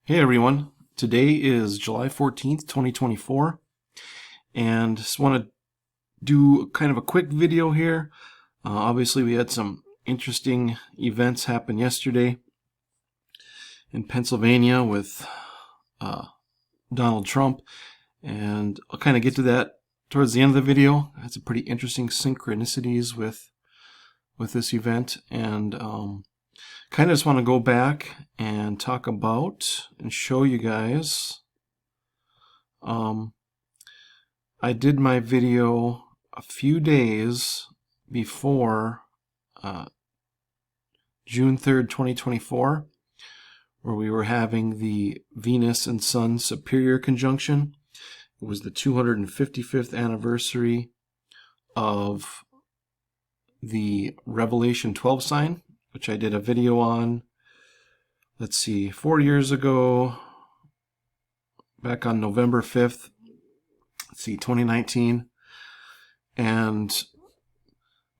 Hey everyone, today is July 14th, 2024, and just want to do kind of a quick video here. Obviously, we had some interesting events happen yesterday in Pennsylvania with Donald Trump, and I'll kind of get to that towards the end of the video. It's a pretty interesting synchronicities with this event, and kind of just want to go back and talk about and show you guys. I did my video a few days before June 3rd, 2024, where we were having the Venus and Sun superior conjunction. It was the 255th anniversary of the Revelation 12 sign, which I did a video on, let's see, 4 years ago, back on November 5th, 2019, and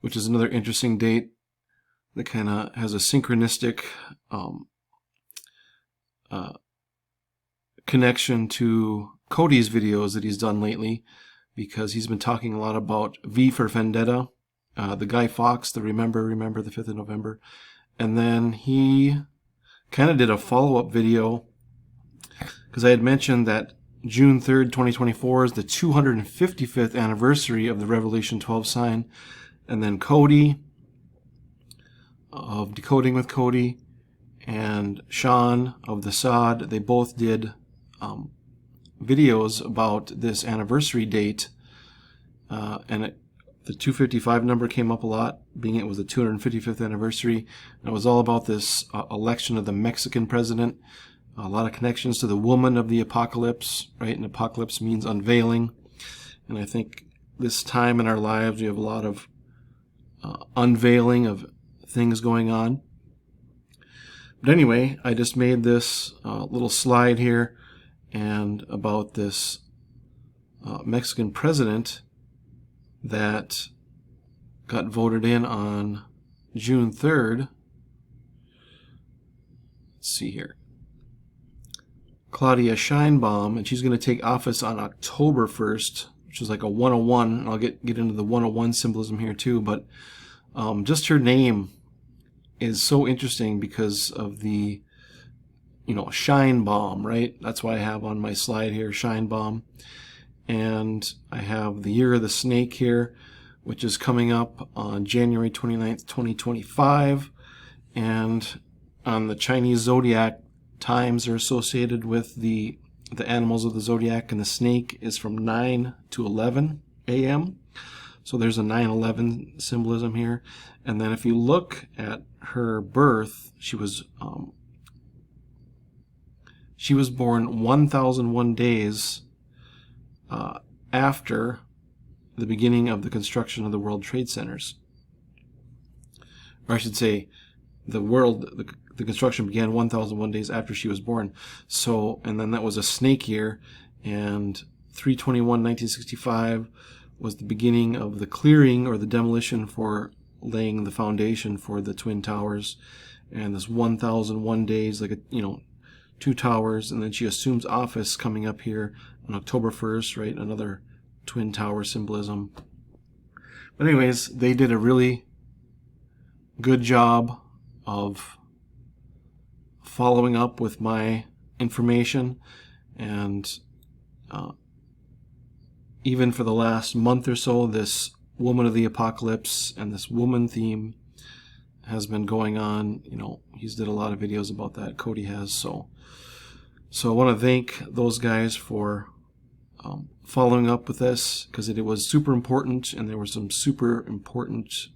which is another interesting date that kind of has a synchronistic connection to Cody's videos that he's done lately, because he's been talking a lot about V for Vendetta, the Guy Fawkes, the Remember the 5th of November. And then he kind of did a follow-up video, because I had mentioned that June 3rd, 2024 is the 255th anniversary of the Revelation 12 sign. And then Cody, of Decoding with Cody, and Sean of the Sod, they both did videos about this anniversary date. And the 255 number came up a lot, being it was the 255th anniversary. And it was all about this election of the Mexican president. A lot of connections to the woman of the apocalypse, right? And apocalypse means unveiling. And I think this time in our lives, we have a lot of unveiling of things going on. But anyway, I just made this little slide here and about this Mexican president that got voted in on June 3rd. Let's see here. Claudia Sheinbaum, and she's going to take office on October 1st, which is like a 101. And I'll get into the 101 symbolism here too, but just her name is so interesting because of the, Sheinbaum, right? That's why I have on my slide here, Sheinbaum. And I have the Year of the Snake here, which is coming up on January 29th, 2025. And on the Chinese zodiac, times are associated with the animals of the zodiac, and the snake is from 9 to 11 a.m. So there's a 9/11 symbolism here. And then if you look at her birth, she was born 1001 days after the beginning of the construction of the World Trade Centers. Or I should say, the construction began 1001 days after she was born. So, and then that was a snake year, and 3/21/1965 was the beginning of the clearing or the demolition for laying the foundation for the Twin Towers. And this 1001 days, like two towers, and then she assumes office coming up here on October 1st, right? Another Twin Tower symbolism. But anyways, they did a really good job of following up with my information, and even for the last month or so, this woman of the apocalypse and this woman theme has been going on. He's did a lot of videos about that, Cody has. So I want to thank those guys for following up with this, because it was super important, and there were some super important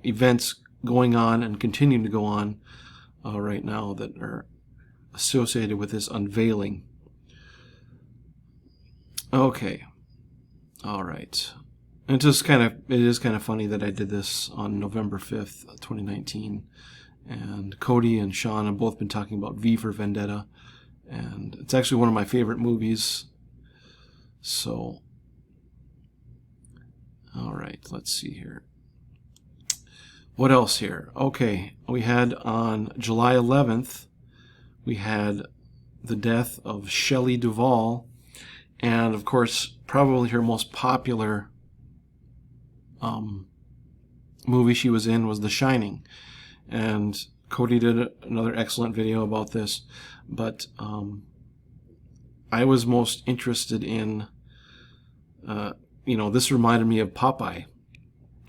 events going on and continuing to go on right now that are associated with this unveiling. Okay. All right. And it is kind of funny that I did this on November 5th, 2019. And Cody and Sean have both been talking about V for Vendetta. And it's actually one of my favorite movies. So, all right, let's see here. What else here? Okay, we had on July 11th, we had the death of Shelley Duvall, and of course, probably her most popular movie she was in was The Shining. And Cody did another excellent video about this, but I was most interested in, this reminded me of Popeye.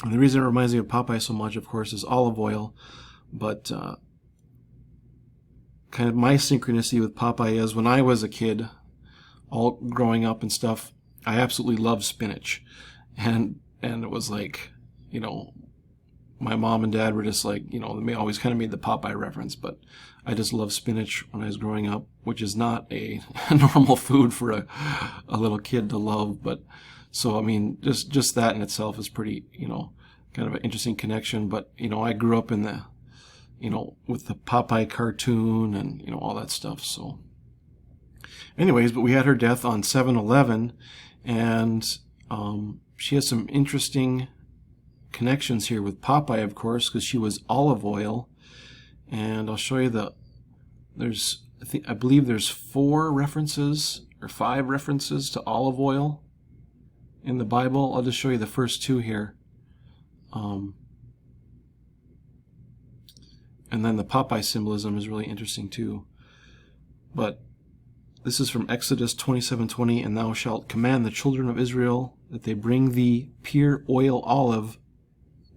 And the reason it reminds me of Popeye so much, of course, is olive oil, but kind of my synchronicity with Popeye is when I was a kid, all growing up and stuff, I absolutely loved spinach. And it was like, my mom and dad were just like, they always kind of made the Popeye reference, but I just loved spinach when I was growing up, which is not a normal food for a little kid to love. But so, I mean, just that in itself is pretty, kind of an interesting connection. But, I grew up in the, with the Popeye cartoon and, all that stuff. So anyways, but we had her death on 7/11, and she has some interesting connections here with Popeye, of course, because she was olive oil. And I'll show you I believe there's 4 references or 5 references to olive oil in the Bible. I'll just show you the first 2 here. And then the Popeye symbolism is really interesting too. But this is from Exodus 27:20, and thou shalt command the children of Israel that they bring thee pure oil olive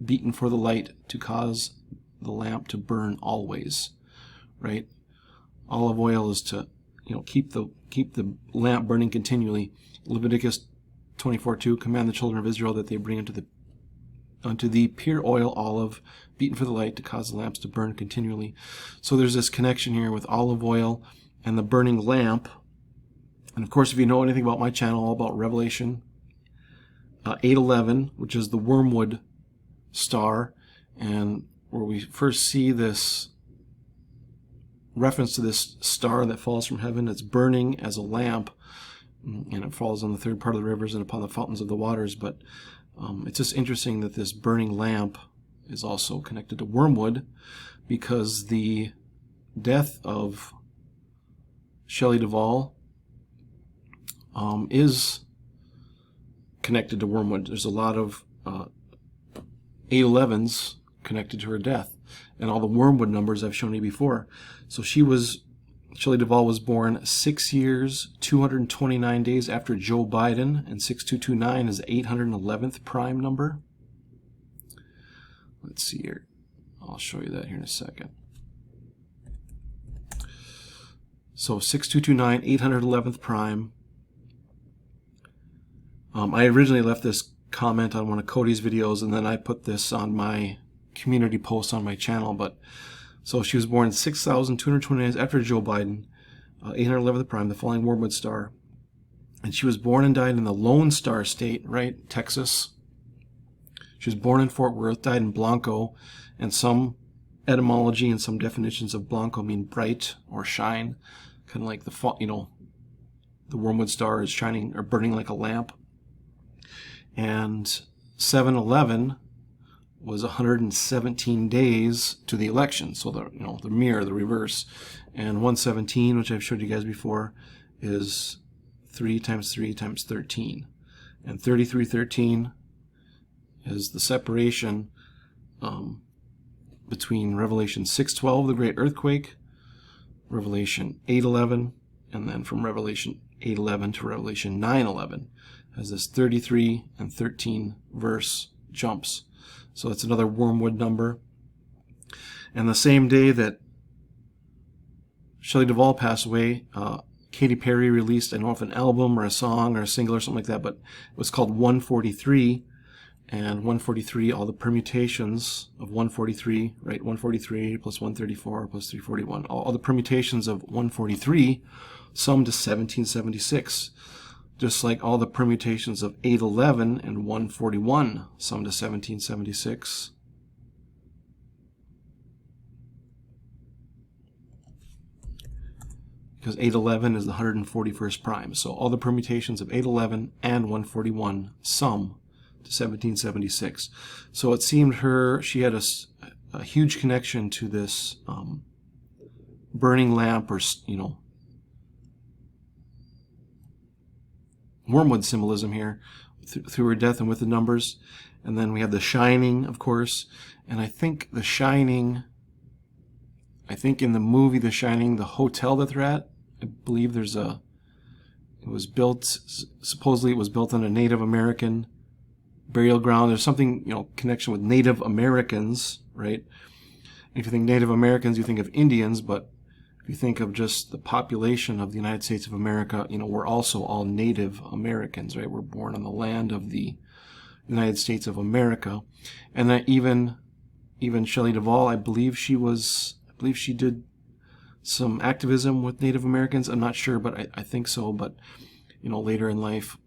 beaten for the light to cause the lamp to burn always. Right? Olive oil is to keep the lamp burning continually. Leviticus 24:2, command the children of Israel that they bring unto thee pure oil olive beaten for the light to cause the lamps to burn continually. So there's this connection here with olive oil and the burning lamp. And of course, if you know anything about my channel, all about Revelation 8:11, which is the wormwood star, and where we first see this reference to this star that falls from heaven. It's burning as a lamp, and it falls on the third part of the rivers and upon the fountains of the waters. But it's just interesting that this burning lamp is also connected to wormwood, because the death of Shelley Duvall is connected to wormwood. There's a lot of 811s connected to her death, and all the wormwood numbers I've shown you before. So Shelley Duvall was born 6 years, 229 days after Joe Biden, and 6229 is the 811th prime number. Let's see here. I'll show you that here in a second. So 6229, 811th prime. I originally left this comment on one of Cody's videos, and then I put this on my community post on my channel. But so she was born 6,229 days after Joe Biden, 811th prime, the falling wormwood star. And she was born and died in the Lone Star State, right? Texas. She was born in Fort Worth, died in Blanco, and some etymology and some definitions of Blanco mean bright or shine, kind of like the wormwood star is shining or burning like a lamp. And 7/11 was 117 days to the election, so the mirror, the reverse. And 117, which I've showed you guys before, is 3 times 3 times 13, and 3313 is the separation between Revelation 6:12, the great earthquake, Revelation 8:11, and then from Revelation 8:11 to Revelation 9:11 has this 33 and 13 verse jumps. So that's another wormwood number. And the same day that Shelley Duvall passed away, Katy Perry released, I don't know if an album or a song or a single or something like that, but it was called 143. And 143, all the permutations of 143, right? 143 plus 134 plus 341. All the permutations of 143 sum to 1776. Just like all the permutations of 811 and 141 sum to 1776. Because 811 is the 141st prime. So all the permutations of 811 and 141 sum to 1776. So it seemed she had a huge connection to this burning lamp, or wormwood symbolism here through her death and with the numbers. And then we have The Shining, of course. And I think The Shining, in the movie The Shining, the hotel that they're at, I believe it was built, supposedly it was built on a Native American burial ground. There's something, connection with Native Americans, right? And if you think Native Americans, you think of Indians, but if you think of just the population of the United States of America, we're also all Native Americans, right? We're born on the land of the United States of America. And that even Shelley Duvall, I believe she did some activism with Native Americans. I'm not sure, but I think so, but later in life.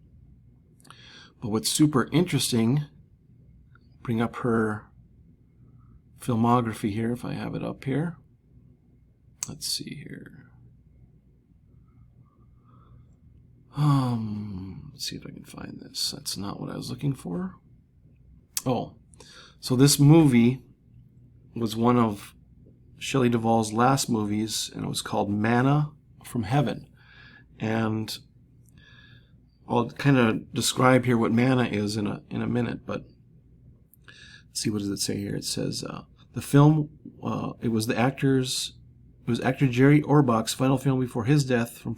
But what's super interesting, bring up her filmography here, if I have it up here. Let's see here. Let's see if I can find this. That's not what I was looking for. Oh, so this movie was one of Shelley Duvall's last movies, and it was called Manna from Heaven. And I'll kind of describe here what manna is in a minute, but let's see, what does it say here? It says the film, it was actor Jerry Orbach's final film before his death from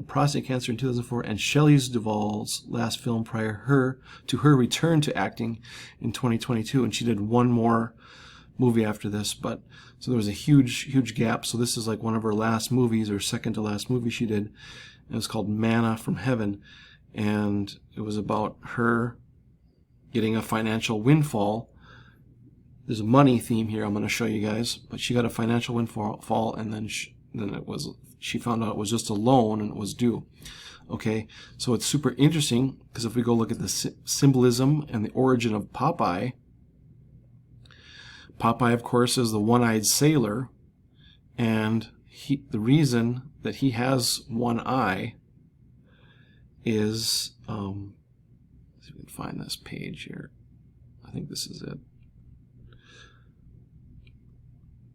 prostate cancer in 2004, and Shelley Duvall's last film prior to her return to acting in 2022. And she did one more movie after this, but so there was a huge gap. So this is like one of her last movies, or second to last movie she did. It was called Manna from Heaven, and it was about her getting a financial windfall. There's a money theme here I'm going to show you guys, but she got a financial windfall, and then she found out it was just a loan and it was due. Okay, so it's super interesting, because if we go look at the symbolism and the origin of Popeye, of course, is the one-eyed sailor, and the reason that he has one eye is, let's see if we can find this page here. I think this is it.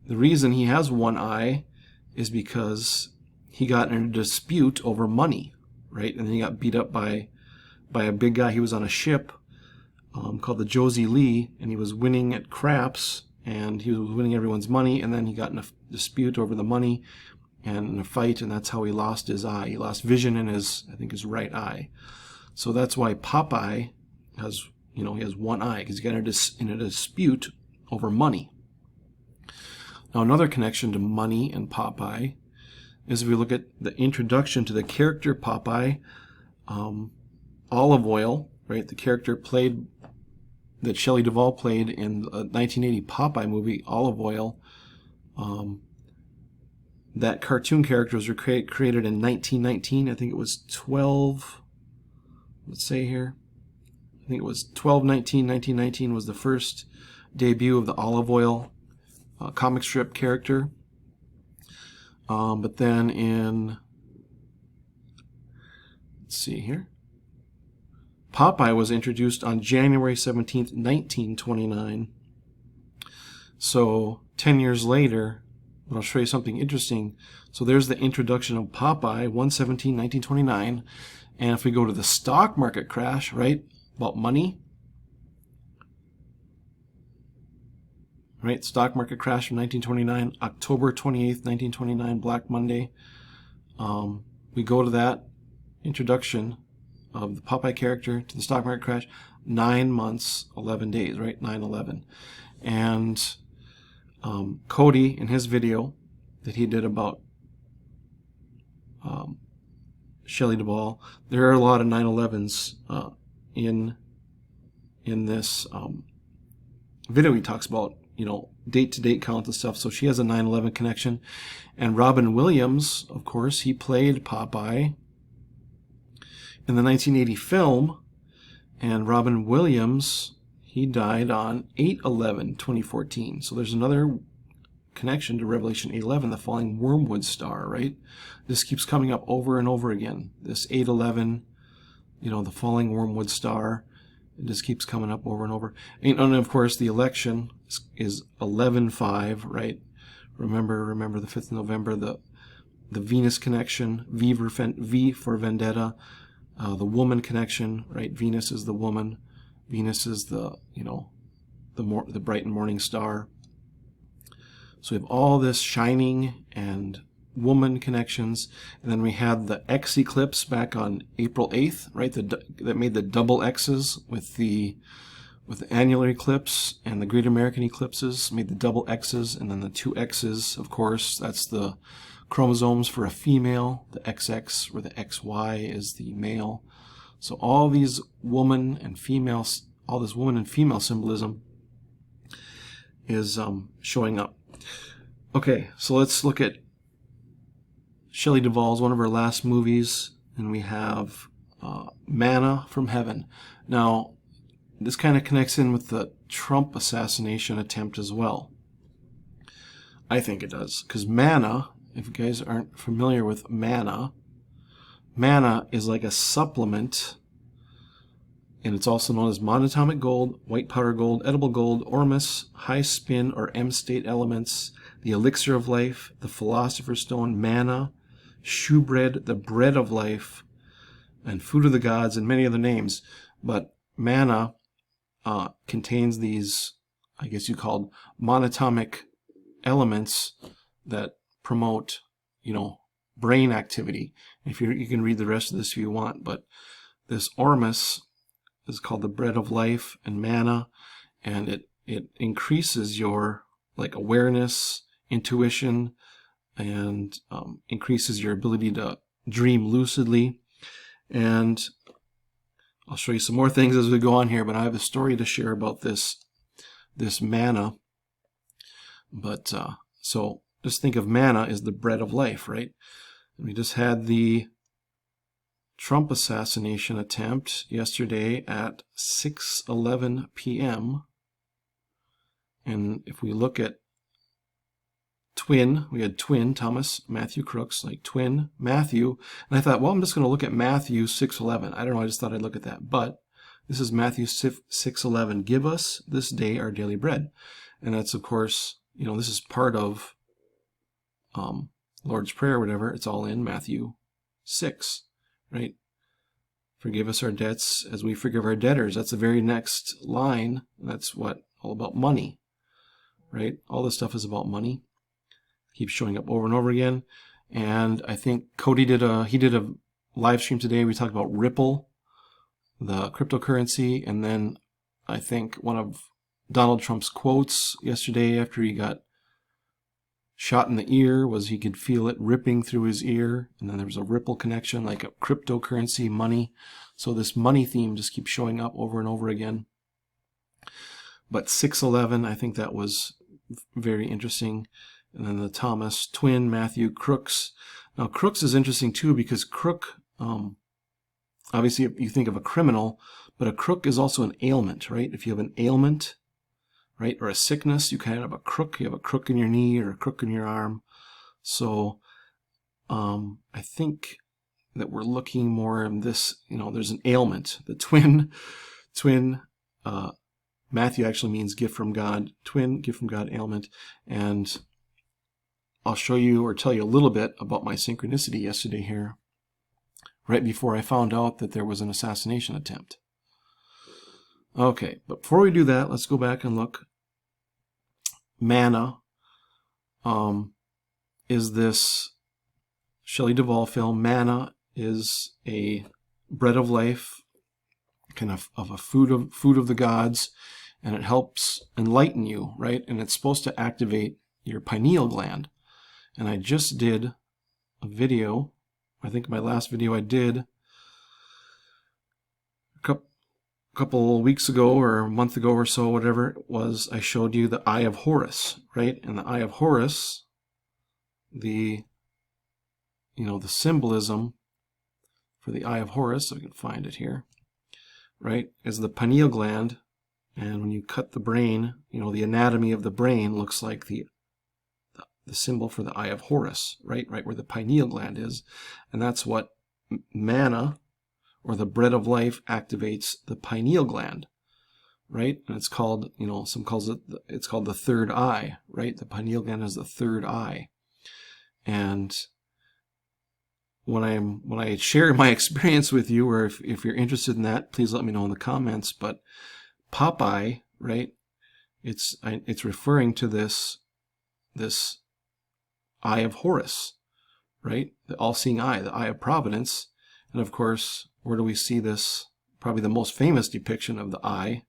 The reason he has one eye is because he got in a dispute over money, right? And then he got beat up by a big guy. He was on a ship called the Josie Lee, and he was winning at craps, and he was winning everyone's money, and then he got in a dispute over the money and in a fight, and that's how he lost his eye. He lost vision in his right eye. So that's why Popeye has, he has one eye, because he got in a dispute over money. Now, another connection to money and Popeye is if we look at the introduction to the character Popeye, Olive Oil, right? The character that Shelley Duvall played in the 1980 Popeye movie, Olive Oil. That cartoon character was created in 1919. I think it was 12. Let's say here. I think it was 12/19/1919 was the first debut of the Olive Oil comic strip character. But then let's see here, Popeye was introduced on January 17th, 1929. So 10 years later, but I'll show you something interesting. So there's the introduction of Popeye, 1/17/1929. And if we go to the stock market crash, right, about money, right? Stock market crash from 1929, October 28th, 1929, Black Monday. We go to that introduction of the Popeye character to the stock market crash, 9 months, 11 days, right? 9/11. And Cody, in his video that he did about Shelley Duvall, there are a lot of 9/11s in this video. He talks about date-to-date count and stuff. So she has a 9/11 connection. And Robin Williams, of course, he played Popeye in the 1980 film. And Robin Williams, he died on 8/11/2014. So there's another connection to Revelation 8:11, the falling wormwood star, right? This keeps coming up over and over again. This 8/11, the falling wormwood star. It just keeps coming up over and over. And of course, the election is 11-5, right? Remember the 5th of November, the Venus connection, V for vendetta, the woman connection, right? Venus is the woman. Venus is the, the bright and morning star. So we have all this shining and woman connections, and then we had the X eclipse back on April 8th, right? That made the double X's with the annular eclipse, and the Great American eclipses made the double X's, and then the two X's, of course, that's the chromosomes for a female, the XX, where the XY is the male. So all these woman and female, all this woman and female symbolism is showing up. Okay, so let's look at Shelley Duvall's, one of her last movies, and we have Manna from Heaven. Now, this kind of connects in with the Trump assassination attempt as well. I think it does, because manna, if you guys aren't familiar with manna is like a supplement, and it's also known as monatomic gold, white powder gold, edible gold, ormus, high spin or M state elements, the elixir of life, the philosopher's stone, manna, shewbread, the bread of life, and food of the gods, and many other names. But manna contains these, I guess you called monatomic elements that promote, brain activity. If you can read the rest of this if you want, but this ormus is called the bread of life, and manna, and it increases your awareness, intuition, and increases your ability to dream lucidly. And I'll show you some more things as we go on here, but I have a story to share about this manna. But so just think of manna as the bread of life, right? And we just had the Trump assassination attempt yesterday at 6:11 p.m. And if we look at twin, we had twin Thomas Matthew Crooks, like twin Matthew, and I thought, well, I'm just going to look at Matthew 6:11. I don't know, I just thought I'd look at that. But this is Matthew 6:11. Give us this day our daily bread. And that's, of course, this is part of Lord's Prayer, whatever. It's all in Matthew 6, right? Forgive us our debts as we forgive our debtors. That's the very next line. That's what, all about money, right? All this stuff is about money. Keeps showing up over and over again. And I think Cody did a live stream today. We talked about Ripple, the cryptocurrency, and then I think one of Donald Trump's quotes yesterday after he got shot in the ear was he could feel it ripping through his ear, and then there was a Ripple connection, like a cryptocurrency, money. So this money theme just keeps showing up over and over again. But 6:11, I think that was very interesting. And then the Thomas, twin, Matthew, Crooks. Now, Crooks is interesting too, because crook, obviously you think of a criminal, but a crook is also an ailment, right? If you have an ailment, right, or a sickness, you kind of have a crook. You have a crook in your knee or a crook in your arm. So I think that we're looking more in this, there's an ailment. The twin, Matthew actually means gift from God, twin, gift from God, ailment. And I'll show you or tell you a little bit about my synchronicity yesterday here, right before I found out that there was an assassination attempt. Okay, but before we do that, let's go back and look. Manna is this Shelley Duvall film. Manna is a bread of life, kind of a food of the gods, and it helps enlighten you, right? And it's supposed to activate your pineal gland. And I just did a video, I think my last video I did a couple weeks ago or a month ago or so, whatever it was, I showed you the Eye of Horus, right? And the Eye of Horus, the symbolism for the Eye of Horus, so I can find it here, right, is the pineal gland. And when you cut the brain, the anatomy of the brain looks like the symbol for the Eye of Horus, right where the pineal gland is. And that's what manna, or the bread of life, activates the pineal gland, right? And it's called, some calls it, it's called the third eye, right? The pineal gland is the third eye. And when I share my experience with you, or if you're interested in that, please let me know in the comments. But Popeye, right? It's referring to this eye of Horus, right? The all-seeing eye, the eye of providence. And of course, where do we see this? Probably the most famous depiction of the eye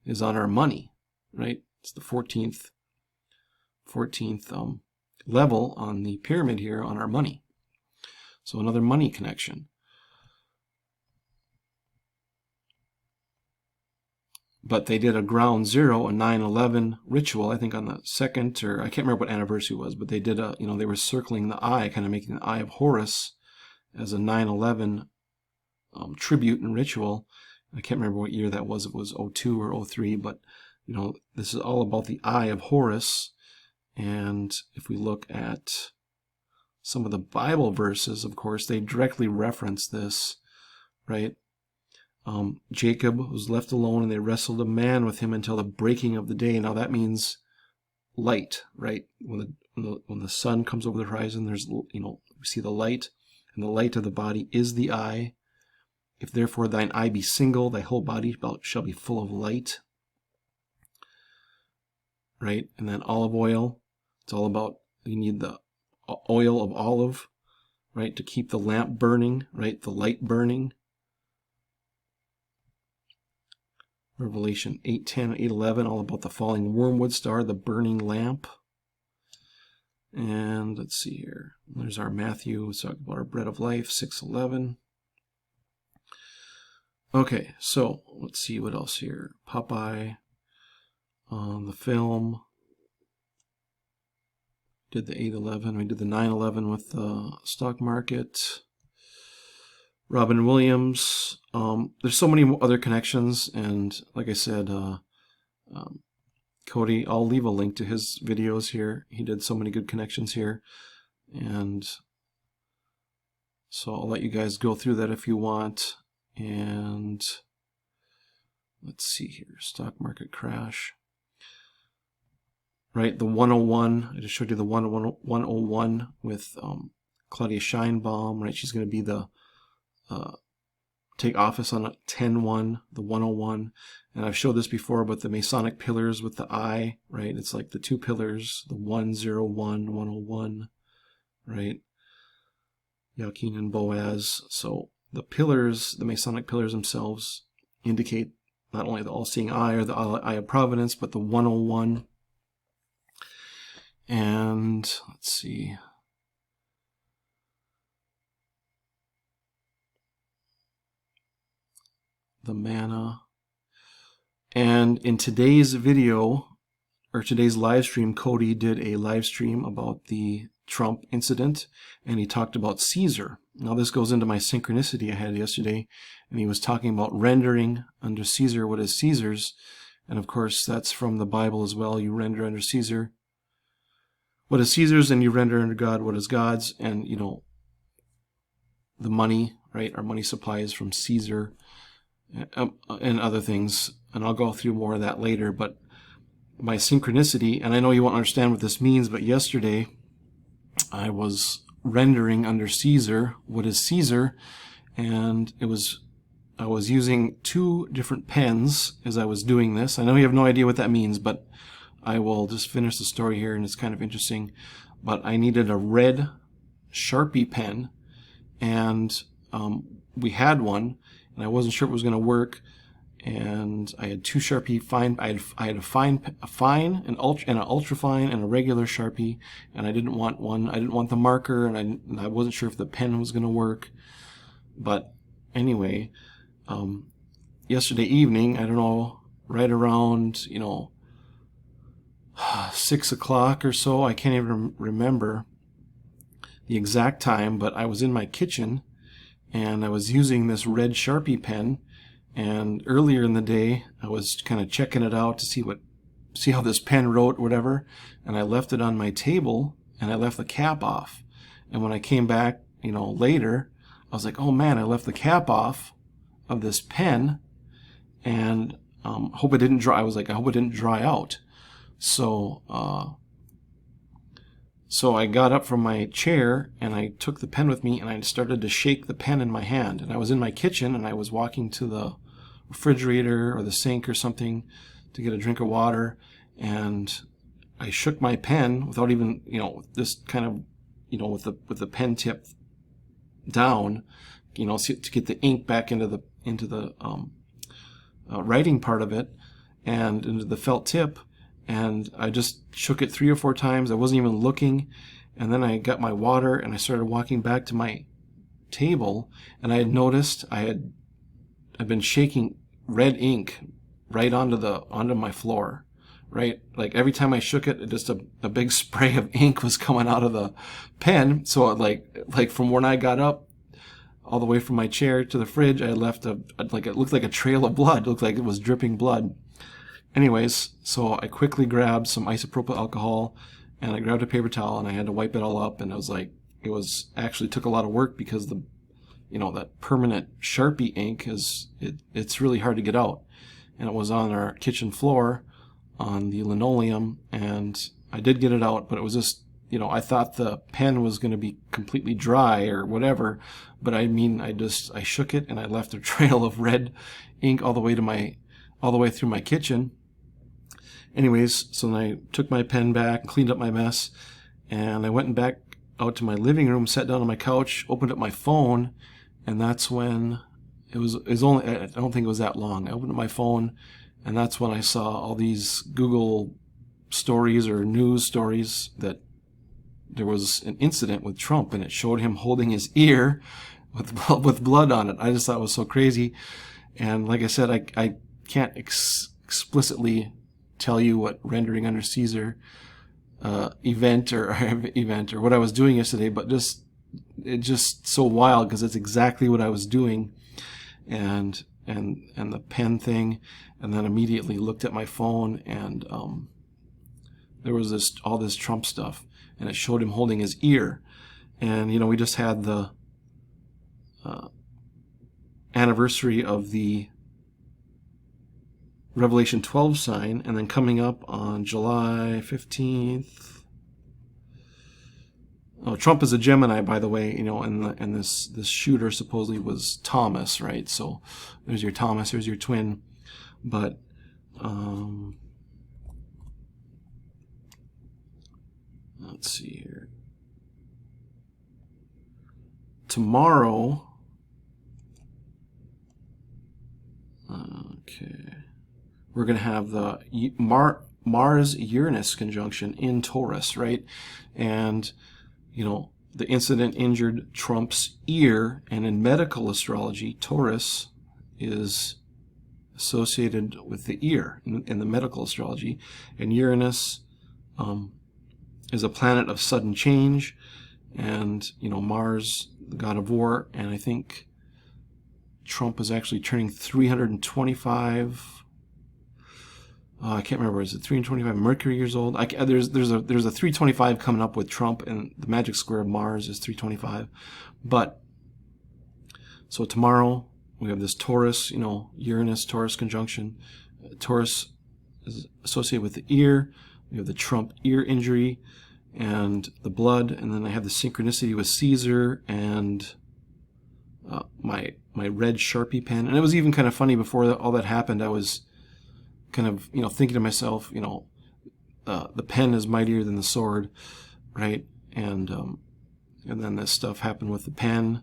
is on our money, right? It's the 14th level on the pyramid here on our money. So another money connection. But they did a ground zero, a 9/11 ritual, I think on the second, or I can't remember what anniversary it was, but they did they were circling the eye, kind of making the eye of Horus as a 9/11 tribute and ritual. I can't remember what year that was. It was 02 or 03, but this is all about the eye of Horus. And if we look at some of the Bible verses, of course, they directly reference this, right? Jacob was left alone, and they wrestled a man with him until the breaking of the day. Now that means light, right? When the sun comes over the horizon, there's we see the light, and the light of the body is the eye. If therefore thine eye be single, thy whole body shall be full of light, right? And then olive oil, it's all about, you need the oil of olive, right, to keep the lamp burning, right, the light burning. Revelation 8:10, 8:11, all about the falling wormwood star, the burning lamp. And let's see here. There's our Matthew. Let's talk about our bread of life, 6:11. Okay, so let's see what else here. Popeye, the film. Did the 8/11. We did the 9/11 with the stock market. Robin Williams. There's so many other connections, and like I said, Cody, I'll leave a link to his videos here. He did so many good connections here, and so I'll let you guys go through that if you want. And let's see here, stock market crash. Right, the 101, I just showed you the 101 with Claudia Scheinbaum, right? She's going to be the take office on a 10-1, the 101. And I've showed this before, but the Masonic pillars with the eye, right? It's like the two pillars, the 101, 101, right? Joachim and Boaz. So the pillars, the Masonic pillars themselves indicate not only the all-seeing eye or the eye of providence, but the 101. And let's see. The manna. And in today's video, or today's live stream, Cody did a live stream about the Trump incident, and he talked about Caesar. Now this goes into my synchronicity I had yesterday, and he was talking about rendering under Caesar what is Caesar's. And of course, that's from the Bible as well. You render under Caesar what is Caesar's, and you render under God what is God's. And, the money, right? Our money supply is from Caesar, and other things. And I'll go through more of that later. But my synchronicity, and I know you won't understand what this means, but yesterday I was rendering under Caesar what is Caesar, and I was using two different pens as I was doing this. I know you have no idea what that means, but I will just finish the story here, and it's kind of interesting. But I needed a red Sharpie pen, and we had one, and I wasn't sure it was going to work. And I had two Sharpie fine. I had a fine, an ultra fine, and a regular Sharpie. And I didn't want one. I didn't want the marker, and I wasn't sure if the pen was going to work. But anyway, yesterday evening, I don't know, right around 6 o'clock or so. I can't even remember the exact time, but I was in my kitchen, and I was using this red Sharpie pen. And earlier in the day, I was kind of checking it out to see how this pen wrote, whatever. And I left it on my table, and I left the cap off. And when I came back, later, I was like, oh man, I left the cap off of this pen. And hope it didn't dry. I was like, I hope it didn't dry out. So so I got up from my chair and I took the pen with me and I started to shake the pen in my hand. And I was in my kitchen and I was walking to the refrigerator or the sink or something to get a drink of water, and I shook my pen without even, just kind of, with the pen tip down, to get the ink back into the writing part of it and into the felt tip. And I just shook it 3 or 4 times. I wasn't even looking. And then I got my water and I started walking back to my table, and I had noticed I'd been shaking red ink right onto my floor. Right? Like every time I shook it, just a big spray of ink was coming out of the pen. So like from when I got up all the way from my chair to the fridge, I left it looked like a trail of blood. It looked like it was dripping blood. Anyways, so I quickly grabbed some isopropyl alcohol and I grabbed a paper towel and I had to wipe it all up. And it was actually took a lot of work because that permanent Sharpie ink it's really hard to get out. And it was on our kitchen floor on the linoleum, and I did get it out, but it was just, I thought the pen was going to be completely dry or whatever, but I shook it and I left a trail of red ink all the way through my kitchen. Anyways, so then I took my pen back, cleaned up my mess, and I went back out to my living room, sat down on my couch, opened up my phone, and that's when it was only, I don't think it was that long. I opened up my phone, and that's when I saw all these Google stories or news stories that there was an incident with Trump, and it showed him holding his ear with blood on it. I just thought it was so crazy. And like I said, I can't explicitly tell you what rendering under Caesar event or what I was doing yesterday, but it's just so wild because it's exactly what I was doing, and the pen thing, and then immediately looked at my phone, and there was all this Trump stuff, and it showed him holding his ear, and we just had the anniversary of the Revelation 12 sign, and then coming up on July 15th. Oh, Trump is a Gemini, by the way, and this shooter supposedly was Thomas, right? So there's your Thomas, there's your twin. But let's see here. Tomorrow, we're going to have the Mars-Uranus conjunction in Taurus, right? And, the incident injured Trump's ear, and in medical astrology, Taurus is associated with the ear in the medical astrology. And Uranus is a planet of sudden change, and, Mars, the god of war, and I think Trump is actually turning 325. I can't remember. Is it 325 Mercury years old? There's a 325 coming up with Trump, and the magic square of Mars is 325. But so tomorrow we have this Taurus, Uranus Taurus conjunction. Taurus is associated with the ear. We have the Trump ear injury and the blood, and then I have the synchronicity with Caesar and my red Sharpie pen. And it was even kind of funny before all that happened. I was kind of, thinking to myself, the pen is mightier than the sword, right? And then this stuff happened with the pen,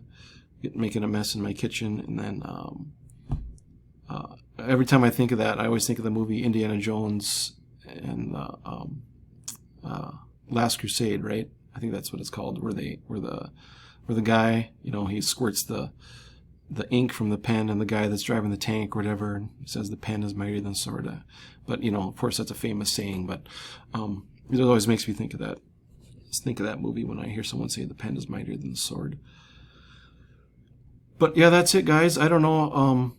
making a mess in my kitchen. And then every time I think of that, I always think of the movie Indiana Jones and Last Crusade, right? I think that's what it's called, where the guy, he squirts the ink from the pen, and the guy that's driving the tank or whatever, and he says the pen is mightier than the sword. But of course that's a famous saying, but it always makes me think of that. Just think of that movie when I hear someone say the pen is mightier than the sword. But yeah, that's it, guys. I don't know,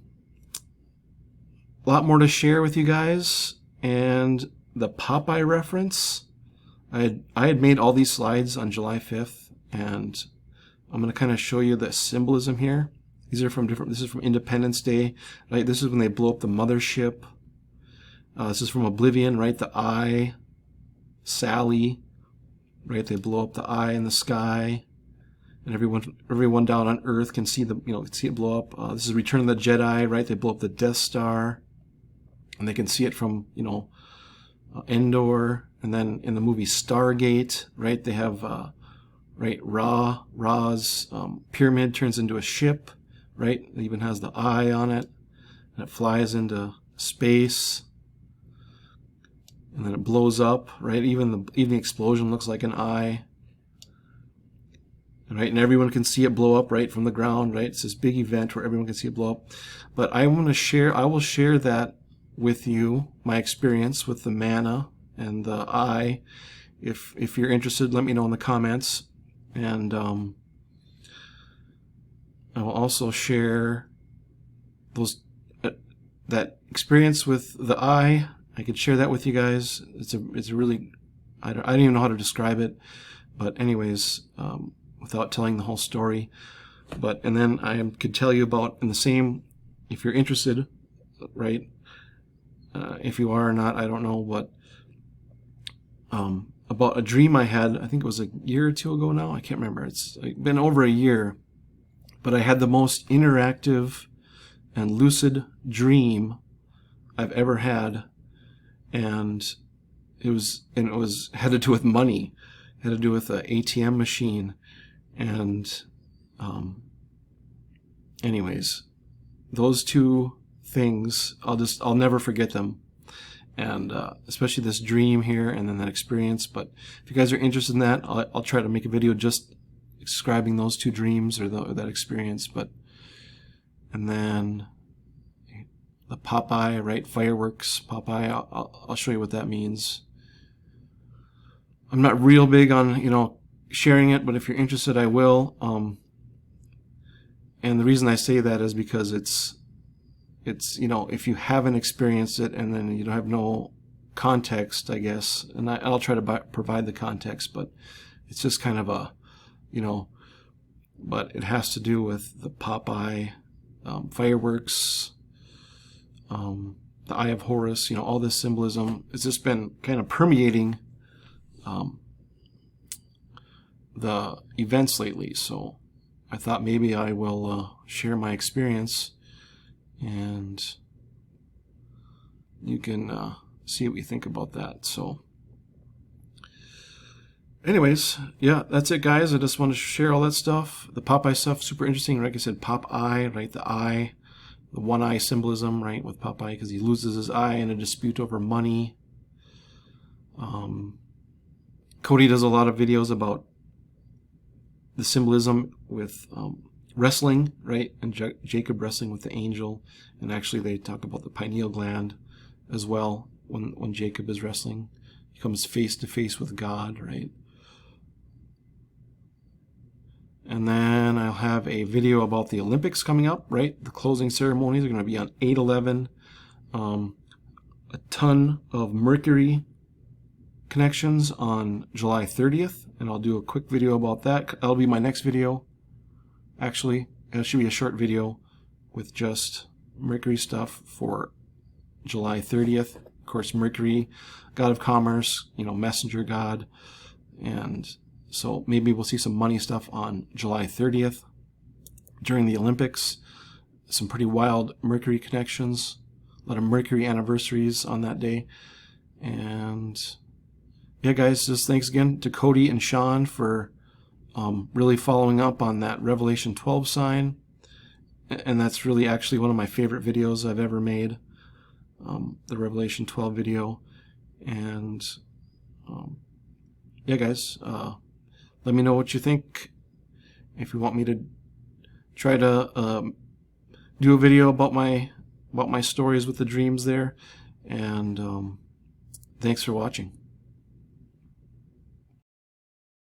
a lot more to share with you guys. And the Popeye reference, I had made all these slides on July 5th, and I'm going to kind of show you the symbolism here. These are this is from Independence Day, right? This is when they blow up the mothership This is from Oblivion, right? The eye, Sally, right? They blow up the eye in the sky, and everyone down on Earth can see see it blow up. This is Return of the Jedi, right? They blow up the Death Star, and they can see it from Endor. And then in the movie Stargate, right? They have right, Ra's pyramid turns into a ship, right? It even has the eye on it, and it flies into space, and then it blows up, right? Even the explosion looks like an eye, right? And everyone can see it blow up, right, from the ground, right? It's this big event where everyone can see it blow up. But I will share that with you, my experience with the mana and the eye. If you're interested, let me know in the comments. And I will also share that experience with the eye. I could share that with you guys. It's a really, I don't even know how to describe it, but anyways, without telling the whole story. And then I could tell you about, in the same, if you're interested, right? If you are or not, I don't know, but about a dream I had. I think it was a year or two ago now. I can't remember. It's been over a year, but I had the most interactive and lucid dream I've ever had, and it was had to do with money. It had to do with an ATM machine, and anyways, those two things, I'll never forget them. And especially this dream here, and then that experience. But if you guys are interested in that, I'll try to make a video just describing those two dreams or that experience. And then the Popeye, right? Fireworks, Popeye. I'll show you what that means. I'm not real big on sharing it, but if you're interested, I will. And the reason I say that is because it's if you haven't experienced it and then you don't have no context, I guess, and I'll try to provide the context, but it's just kind of a, but it has to do with the Popeye, fireworks, the Eye of Horus, all this symbolism. It's just been kind of permeating the events lately, so I thought maybe I will share my experience, and you can see what you think about that. So anyways, yeah, that's it, guys. I just want to share all that stuff. The Popeye stuff, super interesting. Like I said, Popeye, right? The eye, the one eye symbolism, right, with Popeye, because he loses his eye in a dispute over money. Cody does a lot of videos about the symbolism with wrestling, right, and Jacob wrestling with the angel, and actually they talk about the pineal gland as well when Jacob is wrestling. He comes face to face with God, right? And then I'll have a video about the Olympics coming up, right? The closing ceremonies are going to be on 8/11. A ton of Mercury connections on July 30th, and I'll do a quick video about that. That'll be my next video. Actually, it should be a short video with just Mercury stuff for July 30th. Of course, Mercury, god of commerce, messenger god, and so maybe we'll see some money stuff on July 30th during the Olympics. Some pretty wild Mercury connections, a lot of Mercury anniversaries on that day. And yeah, guys, just thanks again to Cody and Sean for really following up on that Revelation 12 sign. And that's really actually one of my favorite videos I've ever made, the Revelation 12 video. And yeah, guys, let me know what you think. If you want me to try to do a video about my stories with the dreams there. And thanks for watching.